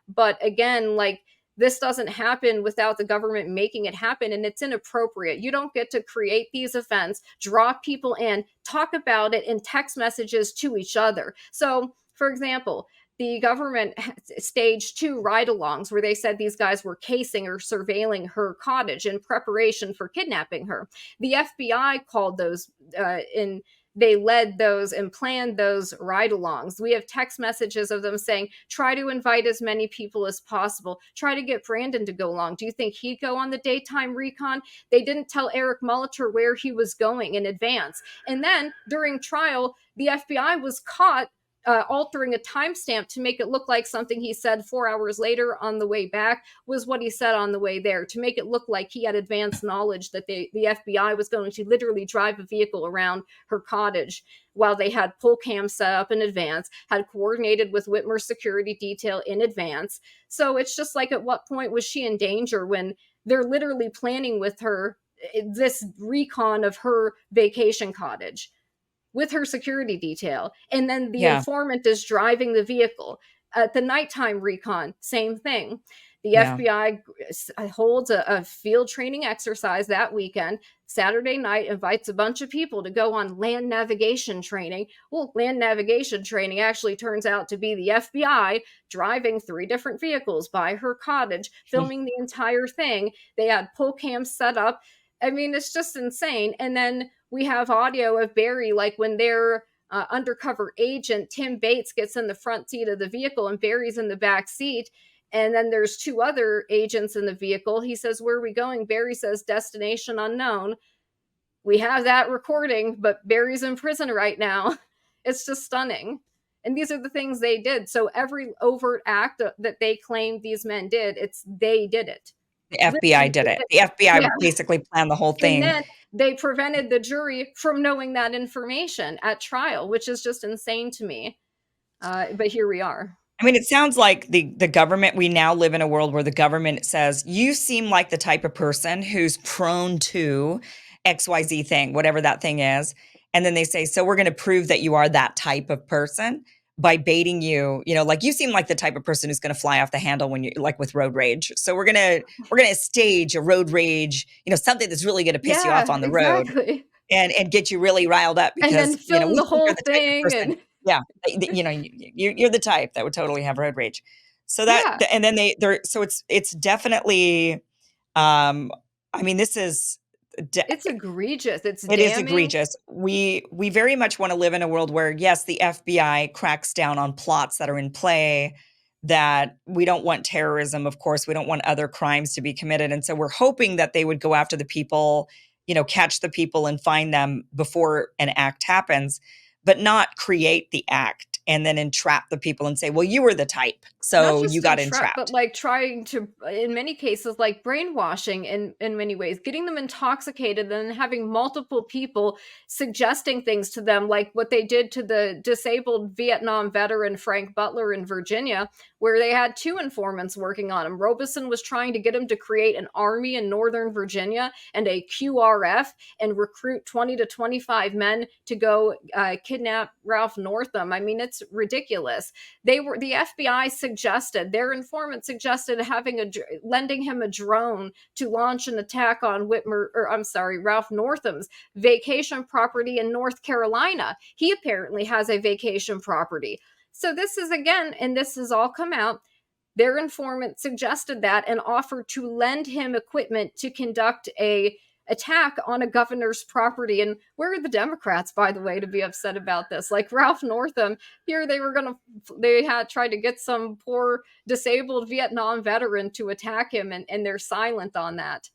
But again, like, this doesn't happen without the government making it happen, and it's inappropriate. You don't get to create these events, draw people in, talk about it in text messages to each other. So, for example, the government staged 2 ride-alongs where they said these guys were casing or surveilling her cottage in preparation for kidnapping her. The FBI called those in they led those and planned those ride-alongs. We have text messages of them saying, try to invite as many people as possible. Try to get Brandon to go along. Do you think he'd go on the daytime recon? They didn't tell Eric Molitor where he was going in advance. And then during trial, the FBI was caught altering a timestamp to make it look like something he said 4 hours later on the way back was what he said on the way there, to make it look like he had advanced knowledge that the FBI was going to literally drive a vehicle around her cottage, while they had pull cams set up in advance, had coordinated with Whitmer's security detail in advance. So it's just like, at what point was she in danger when they're literally planning with her this recon of her vacation cottage with her security detail, and then the Yeah. informant is driving the vehicle? At the nighttime recon, same thing. The Yeah. FBI holds a field training exercise that weekend. Saturday night, invites a bunch of people to go on land navigation training. Well, land navigation training actually turns out to be the FBI driving 3 different vehicles by her cottage, filming the entire thing. They had pull cams set up. I mean, it's just insane. And then we have audio of Barry, like when their undercover agent Tim Bates gets in the front seat of the vehicle and Barry's in the back seat. And then there's 2 other agents in the vehicle. He says, where are we going? Barry says, destination unknown. We have that recording, but Barry's in prison right now. It's just stunning. And these are the things they did. So every overt act that they claimed these men did, they did it. The FBI Literally did did it. it. The FBI Yeah. basically planned the whole And thing. then they prevented the jury from knowing that information at trial, which is just insane to me. But here we are. I mean, it sounds like the government, we now live in a world where the government says, you seem like the type of person who's prone to XYZ thing, whatever that thing is. And then they say, so we're going to prove that you are that type of person by baiting you, like you seem like the type of person who's going to fly off the handle when you like with road rage. So we're going to stage a road rage, something that's really going to piss you off Yeah, on the road exactly. and get you really riled up And then because, film we the think you're whole the type of thing. person. And Yeah. You're the type that would totally have road rage. So yeah, and then so it's definitely, I mean, this is, it's egregious. It's it is damning. egregious. We very much want to live in a world where, yes, the FBI cracks down on plots that are in play, that we don't want terrorism, of course, we don't want other crimes to be committed. And so we're hoping that they would go after the people, catch the people and find them before an act happens, but not create the act and then entrap the people and say, well, you were the type, Not so you just got entrap, but entrapped. like trying to, in many cases, like brainwashing in many ways, getting them intoxicated and having multiple people suggesting things to them, like what they did to the disabled Vietnam veteran Frank Butler in Virginia, where they had 2 informants working on him. Robeson was trying to get him to create an army in Northern Virginia and a QRF and recruit 20 to 25 men to go kidnap Ralph Northam. I mean, it's ridiculous. The FBI suggested, their informant suggested lending him a drone to launch an attack on Ralph Northam's vacation property in North Carolina. He apparently has a vacation property. So this is, again, and this has all come out, their informant suggested that and offered to lend him equipment to conduct a attack on a governor's property. And where are the Democrats, by the way, to be upset about this? Like Ralph Northam, here they had tried to get some poor disabled Vietnam veteran to attack him, and they're silent on that.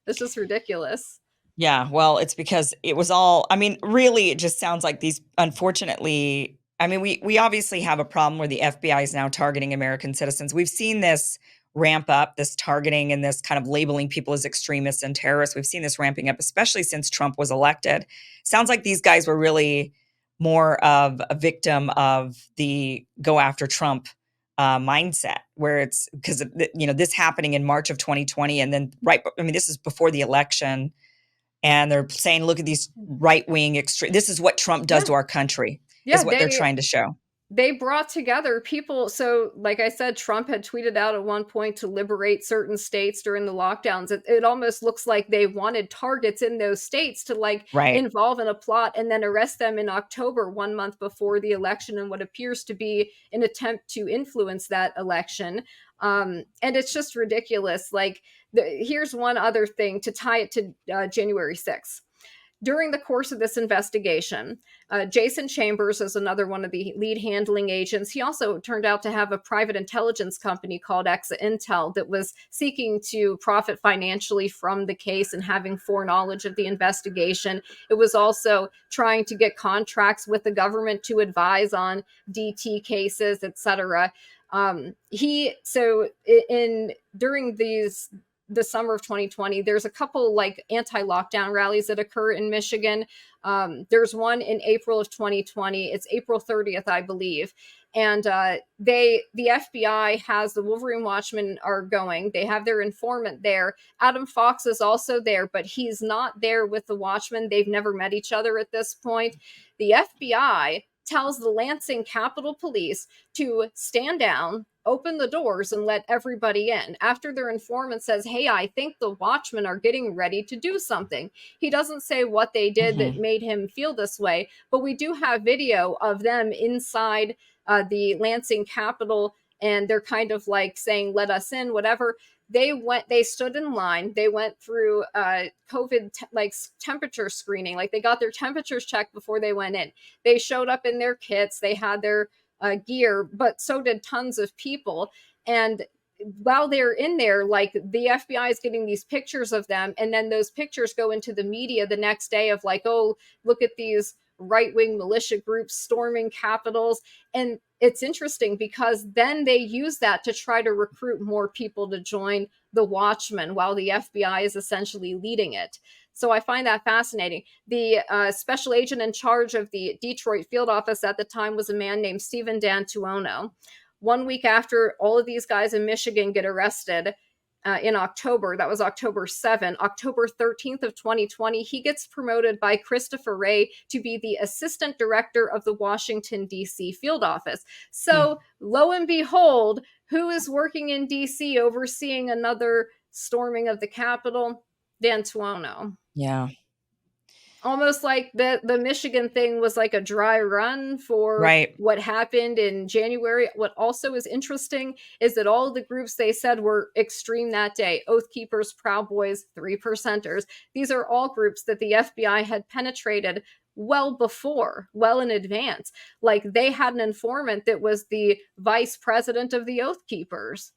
It's just ridiculous. Yeah, well, it's because it was all, I mean, really, it just sounds like these, unfortunately, I mean, we obviously have a problem where the FBI is now targeting American citizens. We've seen this ramp up, this targeting and this kind of labeling people as extremists and terrorists. We've seen this ramping up, especially since Trump was elected. Sounds like these guys were really more of a victim of the go after Trump mindset, where it's because, this happening in March of 2020. And then, this is before the election. And they're saying, look at these right-wing extreme. This is what Trump does Yeah. to our country, Yeah, is what they're trying to show. they brought together people. So, like I said, Trump had tweeted out at one point to liberate certain states during the lockdowns. It almost looks like they wanted targets in those states to like Right. involve in a plot and then arrest them in October, 1 month before the election, in what appears to be an attempt to influence that election. And it's just ridiculous. Like, here's one other thing to tie it to January 6th. During the course of this investigation, Jason Chambers is another one of the lead handling agents. He also turned out to have a private intelligence company called Exa Intel that was seeking to profit financially from the case and having foreknowledge of the investigation. It was also trying to get contracts with the government to advise on DT cases, etc. He so in during these the summer of 2020, there's a couple like anti-lockdown rallies that occur in Michigan. There's one in April of 2020. It's April 30th, I believe. And the FBI has the Wolverine Watchmen are going. They have their informant there. Adam Fox is also there, but he's not there with the Watchmen. They've never met each other at this point. The FBI tells the Lansing Capitol Police to stand down, open the doors, and let everybody in. After their informant says, "Hey, I think the Watchmen are getting ready to do something." He doesn't say what they did that Mhm. made him feel this way, but we do have video of them inside the Lansing Capitol, and they're kind of like saying, "Let us in," whatever. They stood in line. They went through COVID like temperature screening. Like, they got their temperatures checked before they went in. They showed up in their kits. They had their gear, but so did tons of people. And while they're in there, like, the FBI is getting these pictures of them, and then those pictures go into the media the next day of like, "Oh, look at these right-wing militia groups storming capitals." And it's interesting because then they use that to try to recruit more people to join the Watchmen while the FBI is essentially leading it. So I find that fascinating. The special agent in charge of the Detroit field office at the time was a man named Stephen D'Antuono. 1 week after all of these guys in Michigan get arrested, in October, that was October 7th, October 13th of 2020, he gets promoted by Christopher Wray to be the assistant director of the Washington, D.C. field office. Mm. So lo and behold, who is working in D.C. overseeing another storming of the Capitol? D'Antuono. Yeah. Almost like the Michigan thing was like a dry run for Right. what happened in January. What also is interesting is that all the groups they said were extreme that day: Oath Keepers, Proud Boys, Three Percenters. These are all groups that the FBI had penetrated well before, well in advance. Like, they had an informant that was the vice president of the Oath Keepers.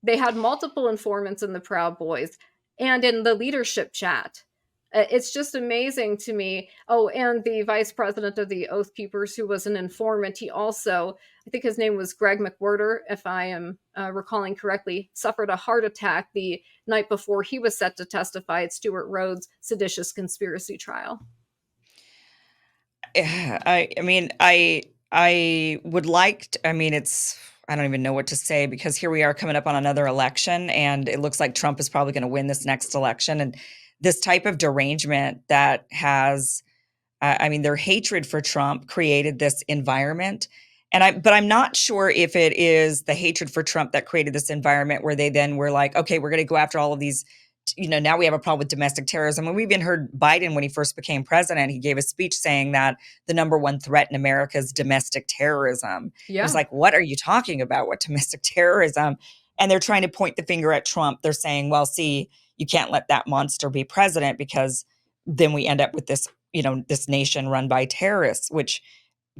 They had multiple informants in the Proud Boys and in the leadership chat. It's just amazing to me. Oh, and the vice president of the Oath Keepers, who was an informant, he also, I think his name was Greg McWhirter, if I am recalling correctly, suffered a heart attack the night before he was set to testify at Stuart Rhodes' seditious conspiracy trial. I mean, I would like to, I mean, it's I don't even know what to say because here we are coming up on another election and it looks like Trump is probably going to win this next election and this type of derangement that has I mean, their hatred for Trump created this environment. But I'm not sure if it is the hatred for Trump that created this environment where they then were like, okay, we're going to go after all of these. Now we have a problem with domestic terrorism. And we even heard Biden, when he first became president, he gave a speech saying that the number one threat in America is domestic terrorism. It was Yeah. like, what are you talking about? What domestic terrorism? And they're trying to point the finger at Trump. They're saying, well, see, you can't let that monster be president because then we end up with this nation run by terrorists, which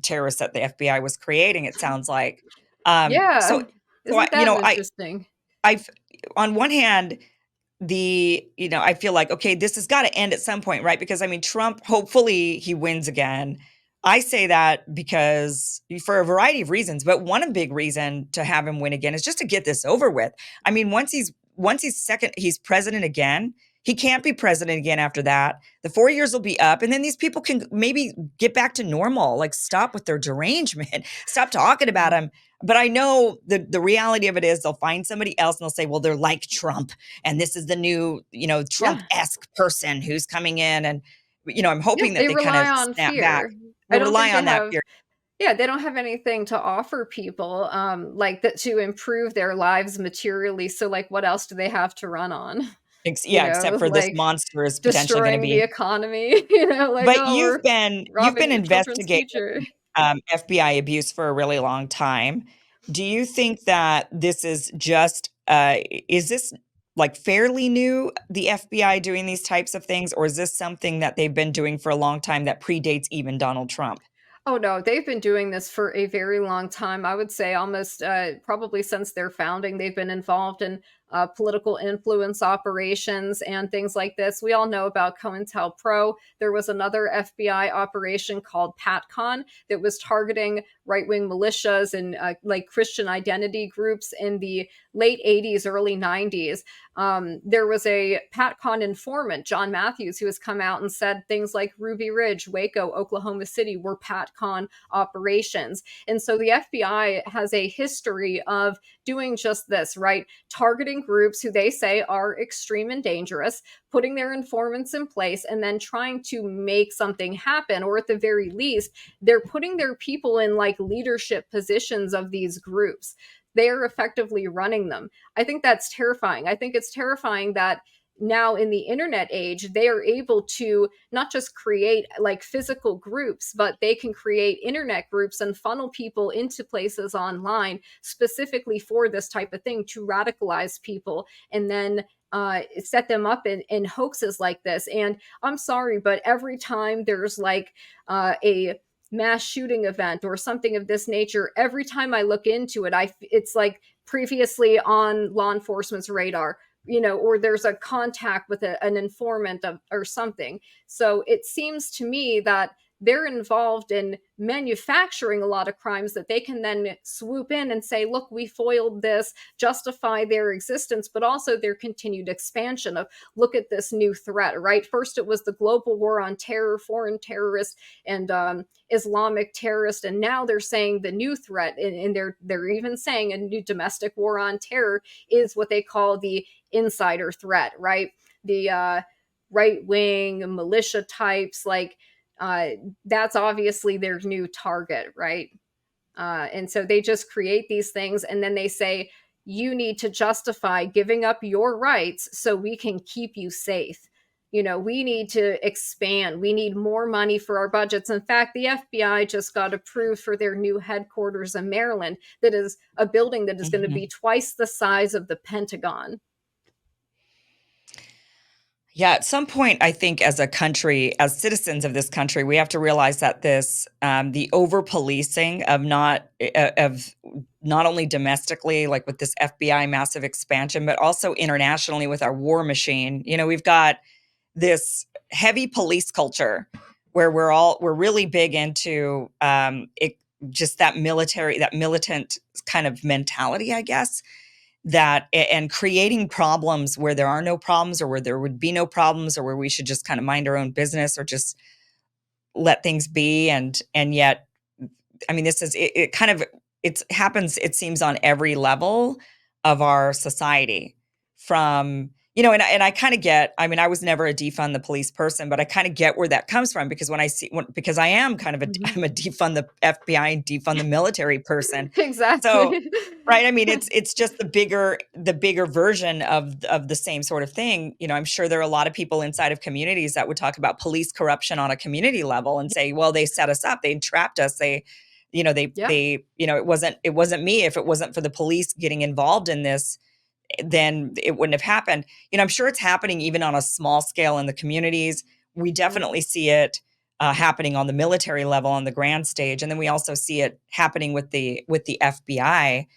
terrorists that the FBI was creating, it sounds like. Um, so, Yeah. so I, Isn't that interesting? I've, on one hand, I feel like, okay, this has got to end at some point, right? Because I mean, Trump, hopefully he wins again. I say that because for a variety of reasons, but one big reason to have him win again is just to get this over with. I mean, he's president again. He can't be president again after that. The 4 years will be up, and then these people can maybe get back to normal. Like, stop with their derangement. Stop talking about him. But I know the reality of it is they'll find somebody else and they'll say, well, they're like Trump. And this is the new, Yeah. Trump-esque person who's coming in. And, I'm Yeah. hoping that They they kind rely of on snap back. fear. I We'll don't think rely they on that have fear. Yeah, they don't have anything to offer people, like that to improve their lives materially. So, like, what else do they have to run on? You Yeah, except know, for this like monster is potentially going to destroying the be. economy, you know, like, But oh, or you've been robbing your children's investigating future. FBI abuse for a really long time. Do you think that this is just is this like fairly new, the FBI doing these types of things, or is this something that they've been doing for a long time that predates even Donald Trump? Oh no, they've been doing this for a very long time. I would say almost probably since their founding, they've been involved in political influence operations and things like this. We all know about COINTELPRO. There was another FBI operation called PatCon that was targeting right wing militias and like Christian identity groups in the late 80s, early 90s. There was a PatCon informant, John Matthews, who has come out and said things like Ruby Ridge, Waco, Oklahoma City were PatCon operations. And so the FBI has a history of doing just this, right? Targeting groups who they say are extreme and dangerous, putting their informants in place, and then trying to make something happen. Or at the very least, they're putting their people in like leadership positions of these groups. They are effectively running them. I think that's terrifying. I think it's terrifying that now in the internet age, they are able to not just create like physical groups, but they can create internet groups and funnel people into places online specifically for this type of thing to radicalize people and then set them up in hoaxes like this. And I'm sorry, but every time there's like a mass shooting event or something of this nature, every time I look into it, it's like previously on law enforcement's radar, you know, or there's a contact with an informant or something. So it seems to me that they're involved in manufacturing a lot of crimes that they can then swoop in and say, look, we foiled this, justify their existence, but also their continued expansion of, look at this new threat, right? First, it was the global war on terror, foreign terrorists, and Islamic terrorists, and now they're saying the new threat, and they're even saying a new domestic war on terror is what they call the insider threat, right? The right wing militia types, like uh, that's obviously their new target, right? And so they just create these things and then they say, you need to justify giving up your rights so we can keep you safe. You know, we need to expand. We need more money for our budgets. In fact, the FBI just got approved for their new headquarters in Maryland, that is a building that is going to be Mhm. twice the size of the Pentagon. Yeah, at some point, I think as a country, as citizens of this country, we have to realize that this, the over policing of not only domestically, like with this FBI massive expansion, but also internationally with our war machine. You know, we've got this heavy police culture where we're really big into just that military, that militant kind of mentality, I guess, that and creating problems where there are no problems or where there would be no problems or where we should just kind of mind our own business or just let things be. And yet, I mean, this is it kind of it happens, it seems, on every level of our society. From, you know, and I kind of get, I mean, I was never a defund the police person, but I kind of get where that comes from because because I am kind of Mhm. I'm a defund the FBI, defund the military person. So, Exactly. right, I mean, it's just the bigger version of the same sort of thing. You know, I'm sure there are a lot of people inside of communities that would talk about police corruption on a community level and say, well, they set us up, they entrapped us, they, you know, Yeah. you know, it wasn't me. If it wasn't for the police getting involved in this, then it wouldn't have happened. You know, I'm sure it's happening even on a small scale in the communities. We Mhm. definitely see it happening on the military level on the grand stage, and then we also see it happening with the FBI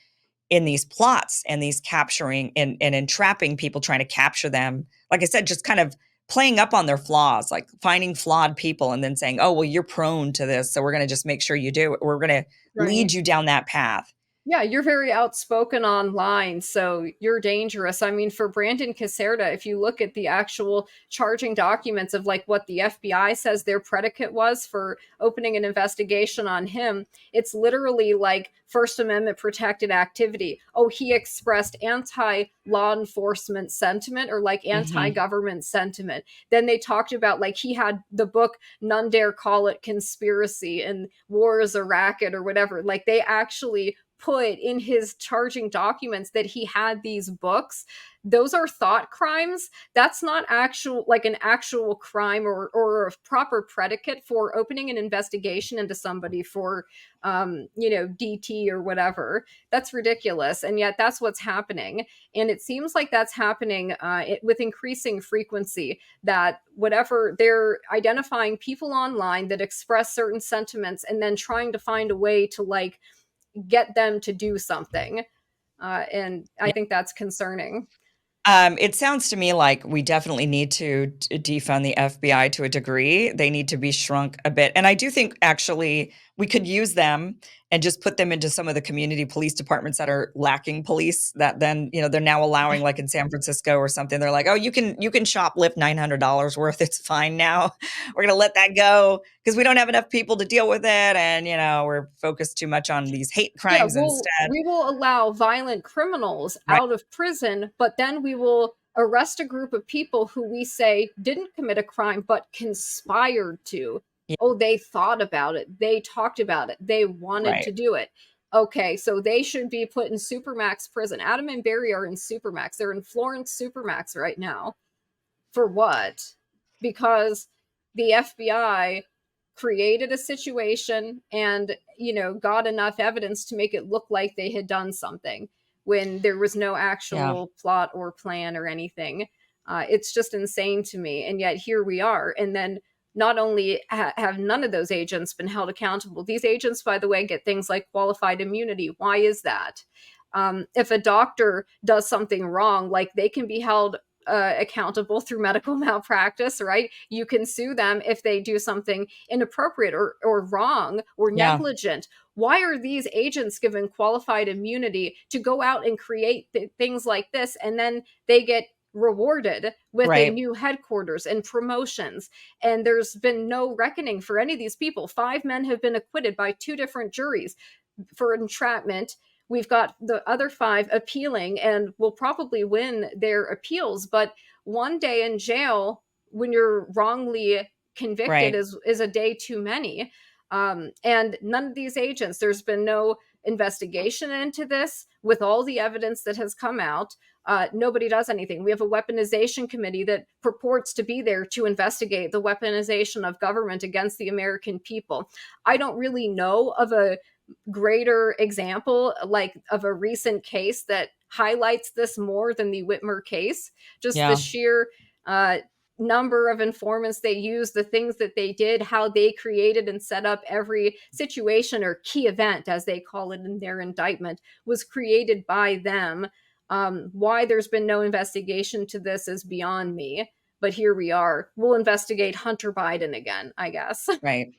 in these plots and these capturing and entrapping people, trying to capture them. Like I said, just kind of playing up on their flaws, like finding flawed people and then saying, oh, well, you're prone to this, so we're going to just make sure you do it. We're going to lead Right. you down that path. Yeah, you're very outspoken online, so you're dangerous. I mean, for Brandon Caserta, if you look at the actual charging documents of like what the FBI says their predicate was for opening an investigation on him, it's literally like First Amendment protected activity. Oh, he expressed anti-law enforcement sentiment or like Hmm. anti-government sentiment. Then they talked about like he had the book None Dare Call It Conspiracy and War is a Racket or whatever. Like they actually put in his charging documents that he had these books. Those are thought crimes. That's not actual like an actual crime or a proper predicate for opening an investigation into somebody for DT or whatever. That's ridiculous, and yet that's what's happening. And it seems like that's happening with increasing frequency, that whatever they're identifying people online that express certain sentiments and then trying to find a way to like get them to do something. And I think that's concerning. It sounds to me like we definitely need to defund the FBI to a degree. They need to be shrunk a bit. And I do think actually we could use them and just put them into some of the community police departments that are lacking police, that then, they're now allowing, like in San Francisco or something. They're like, "Oh, you can shoplift $900 worth. It's fine now. We're going to let that go because we don't have enough people to deal with it, and we're focused too much on these hate Yeah, crimes instead." we will allow violent criminals Right. out of prison, but then we will arrest a group of people who we say didn't commit a crime but conspired to. Yeah, Oh, they thought about it, they talked about it, they wanted right. to do it. Okay, so they should be put in Supermax prison. Adam and Barry are in Supermax. They're in Florence Supermax right now. For what? Because the FBI created a situation and, got enough evidence to make it look like they had done something when there was no Yeah. actual plot or plan or anything. It's just insane to me. And yet here we are. And then not only have none of those agents been held accountable, these agents, by the way, get things like qualified immunity. Why is that? If a doctor does something wrong, like they can be held accountable through medical malpractice, right? You can sue them if they do something inappropriate or wrong or Yeah. negligent. Why are these agents given qualified immunity to go out and create things like this, and then they get rewarded with a Right. new headquarters and promotions? And there's been no reckoning for any of these people. 5 men have been acquitted by 2 different juries for entrapment. We've got the other 5 appealing and will probably win their appeals. But one day in jail when you're wrongly convicted Right. is a day too many. And none of these agents, there's been no investigation into this with all the evidence that has come out. Nobody does anything. We have a weaponization committee that purports to be there to investigate the weaponization of government against the American people. I don't really know of a greater example like of a recent case that highlights this more than the Whitmer case. Just the Yeah. sheer number of informants they used, the things that they did, how they created and set up every situation or key event, as they call it in their indictment, was created by them. Why there's been no investigation to this is beyond me. But here we are. We'll investigate Hunter Biden again, I guess. Right.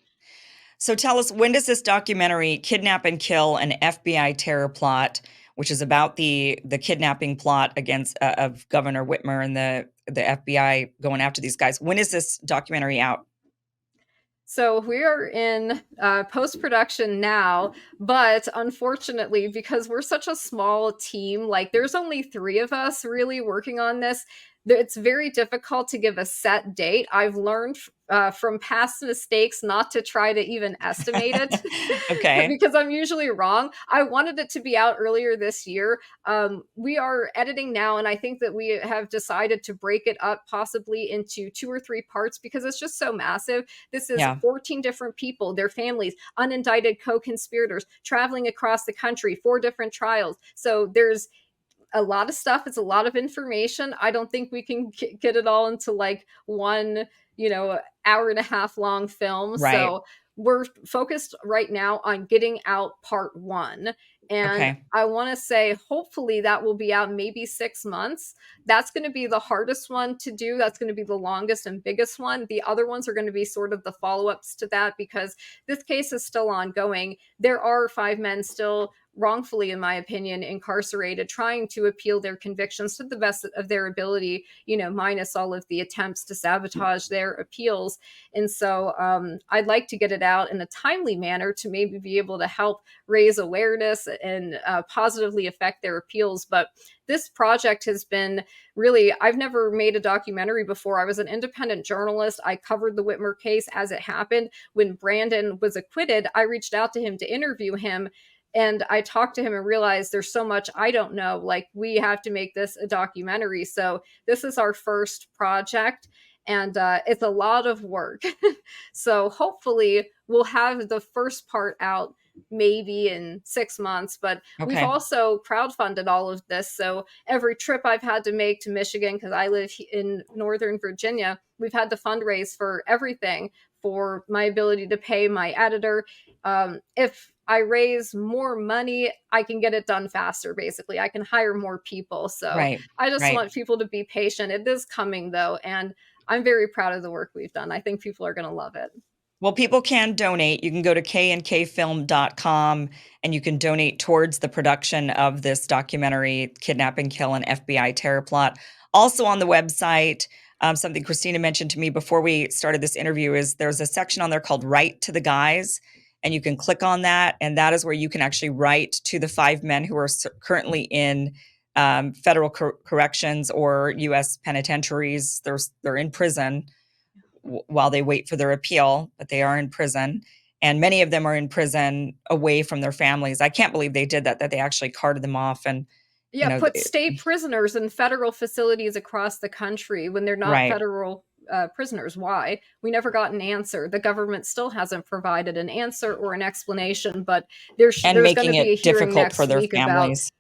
So tell us, when does this documentary Kidnap and Kill, an FBI Terror Plot, which is about the kidnapping plot against of Governor Whitmer and the FBI going after these guys, when is this documentary out? So we are in post production now, but unfortunately, because we're such a small team, like there's only 3 of us really working on this, it's very difficult to give a set date. I've learned from past mistakes not to try to even estimate it Okay. because I'm usually wrong. I wanted it to be out earlier this year. We are editing now, and I think that we have decided to break it up possibly into 2 or 3 parts because it's just so massive. This is Yeah. 14 different people, their families, unindicted co conspirators traveling across the country, 4 different trials. So there's a lot of stuff. It's a lot of information. I don't think we can get it all into like one, hour and a half long film. Right. So we're focused right now on getting out part 1. And Okay. I want to say, hopefully, that will be out maybe 6 months. That's going to be the hardest one to do. That's going to be the longest and biggest one. The other ones are going to be sort of the follow ups to that because this case is still ongoing. There are 5 men still wrongfully, in my opinion, incarcerated, trying to appeal their convictions to the best of their ability, minus all of the attempts to sabotage their appeals. And so I'd like to get it out in a timely manner to maybe be able to help raise awareness and positively affect their appeals. But this project has been really, I've never made a documentary before. I was an independent journalist. I covered the Whitmer case as it happened. When Brandon was acquitted, I reached out to him to interview him. And I talked to him and realized there's so much I don't know. Like, we have to make this a documentary. So this is our first project, and it's a lot of work. So hopefully we'll have the first part out maybe in 6 months. But we've Okay. also crowdfunded all of this. So every trip I've had to make to Michigan, because I live in Northern Virginia, we've had to fundraise for everything, for my ability to pay my editor. If I raise more money, I can get it done faster, basically. I can hire more people. So Right. I just Right. want people to be patient. It is coming, though. And I'm very proud of the work we've done. I think people are going to love it. Well, people can donate. You can go to kandkfilm.com and you can donate towards the production of this documentary, Kidnapping, Kill, and FBI Terror Plot. Also on the website, something Christina mentioned to me before we started this interview is there's a section on there called Write to the Guys, and you can click on that, and that is where you can actually write to the 5 men who are currently in federal corrections or U.S. penitentiaries. They're in prison while they wait for their appeal, but they are in prison. And many of them are in prison away from their families. I can't believe they did that they actually carted them off. And, Yeah, put state prisoners in federal facilities across the country when they're not right. federal prisoners. Why? We never got an answer. The government still hasn't provided an answer or an explanation, but And there's going to making be a it hearing difficult for next their week about, families.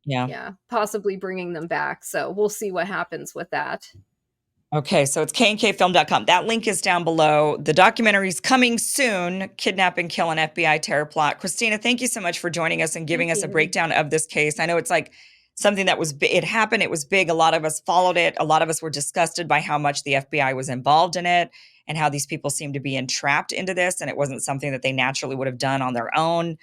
Yeah. yeah, possibly bringing them back. So we'll see what happens with that. Okay, so it's kandkfilm.com. That link is down below. The documentary's coming soon, Kidnapping, Kill, and FBI Terror Plot. Christina, thank you so much for joining us and giving Thank us a you. breakdown of this case. I know it's like something that it happened, it was big. A lot of us followed it. A lot of us were disgusted by how much the FBI was involved in it and how these people seem to be entrapped into this, and it wasn't something that they naturally would have done on their own.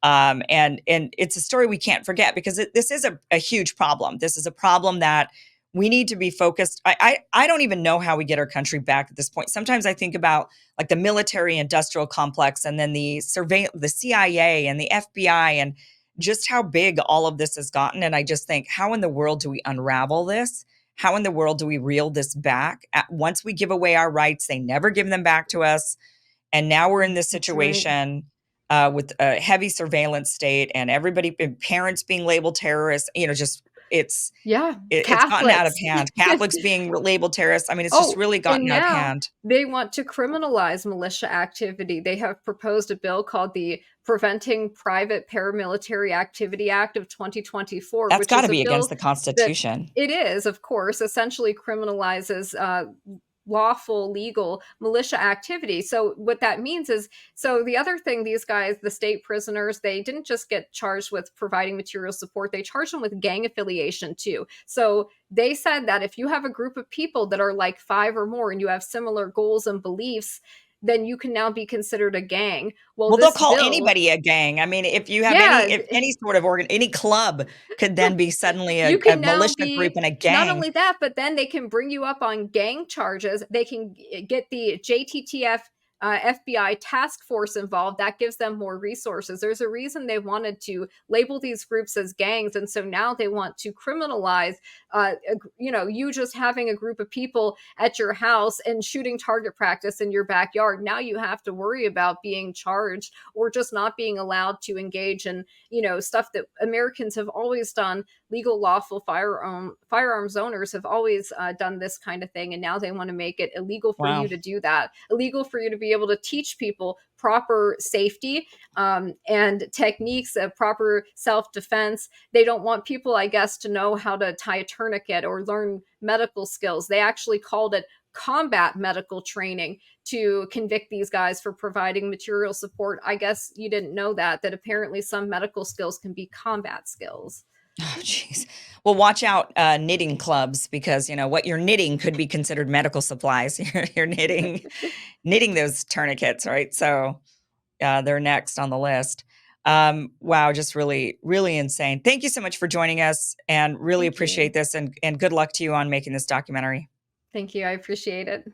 And it's a story we can't forget because this is a huge problem. This is a problem that we need to be focused. I don't even know how we get our country back at this point. Sometimes I think about like the military industrial complex and then the CIA and the FBI and just how big all of this has gotten. And I just think, how in the world do we unravel this? How in the world do we reel this back? Once we give away our rights, they never give them back to us. And now we're in this That's right. situation with a heavy surveillance state and parents being labeled terrorists, just Yeah, it's gotten out of Catholics. hand. Catholics being labeled terrorists. I mean, it's just Oh, really and gotten out of now hand. they want to criminalize militia activity. They have proposed a bill called the Preventing Private Paramilitary Activity Act of 2024, That's which got is to a be against bill the that, Constitution. it is, of course, essentially criminalizes lawful, legal militia activity. So what that means is, so the other thing, these guys, the state prisoners, they didn't just get charged with providing material support, they charged them with gang affiliation too. So they said that if you have a group of people that are like 5 or more and you have similar goals and beliefs, then you can now be considered a gang. Well, Well, they'll this call bill, anybody a gang. I mean, if you have yeah, if any sort of any club could then be suddenly you a can now militia group be, and a not gang. only that, but then they can bring you up on gang charges. They can get the JTTF FBI task force involved. That gives them more resources. There's a reason they wanted to label these groups as gangs, and so now they want to criminalize you just having a group of people at your house and shooting target practice in your backyard. Now you have to worry about being charged or just not being allowed to engage in stuff that Americans have always done. Legal, lawful firearms owners have always done this kind of thing, and now they want to make it illegal for Wow. you to do that, illegal for you to be able to teach people proper safety and techniques of proper self-defense. They don't want people, I guess, to know how to tie a tourniquet or learn medical skills. They actually called it combat medical training to convict these guys for providing material support. I guess you didn't know that apparently some medical skills can be combat skills. Oh, jeez. Well, watch out, knitting clubs, because what you're knitting could be considered medical supplies. You're knitting those tourniquets, right? So they're next on the list. Wow, just really, really insane. Thank you so much for joining us, and really appreciate this, and good luck to you on making this documentary. Thank you. I appreciate it.